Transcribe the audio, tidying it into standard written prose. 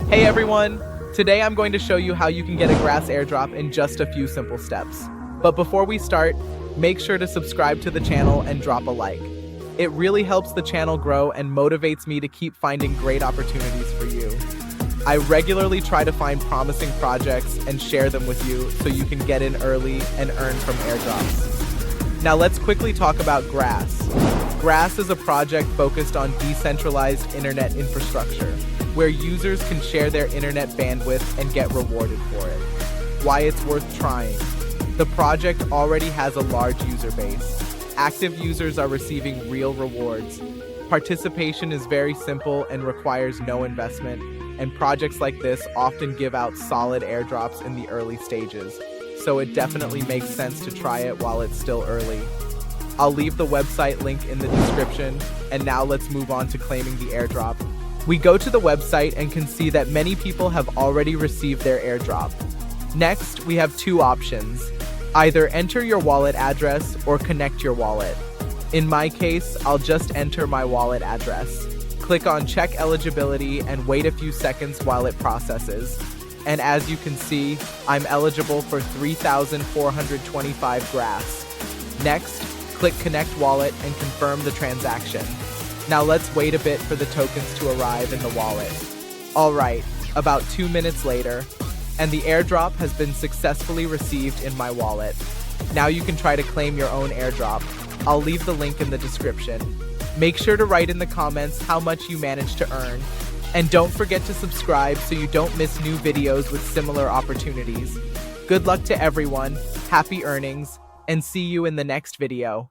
Hey everyone! Today I'm going to show you how you can get a grass airdrop in just a few simple steps. But before we start, make sure to subscribe to the channel and drop a like. It really helps the channel grow and motivates me to keep finding great opportunities for you. I regularly try to find promising projects and share them with you so you can get in early and earn from airdrops. Now let's quickly talk about Grass. Grass is a project focused on decentralized internet infrastructure, where users can share their internet bandwidth and get rewarded for it. Why it's worth trying. The project already has a large user base. Active users are receiving real rewards. Participation is very simple and requires no investment, and projects like this often give out solid airdrops in the early stages, so it definitely makes sense to try it while it's still early. I'll leave the website link in the description, and now let's move on to claiming the airdrop. We go to the website and can see that many people have already received their airdrop. Next, we have two options. Either enter your wallet address or connect your wallet. In my case, I'll just enter my wallet address. Click on Check Eligibility and wait a few seconds while it processes. And as you can see, I'm eligible for 3,425 grass. Next, click Connect Wallet and confirm the transaction. Now let's wait a bit for the tokens to arrive in the wallet. Alright, about 2 minutes later, and the airdrop has been successfully received in my wallet. Now you can try to claim your own airdrop. I'll leave the link in the description. Make sure to write in the comments how much you managed to earn. And don't forget to subscribe so you don't miss new videos with similar opportunities. Good luck to everyone, happy earnings, and see you in the next video.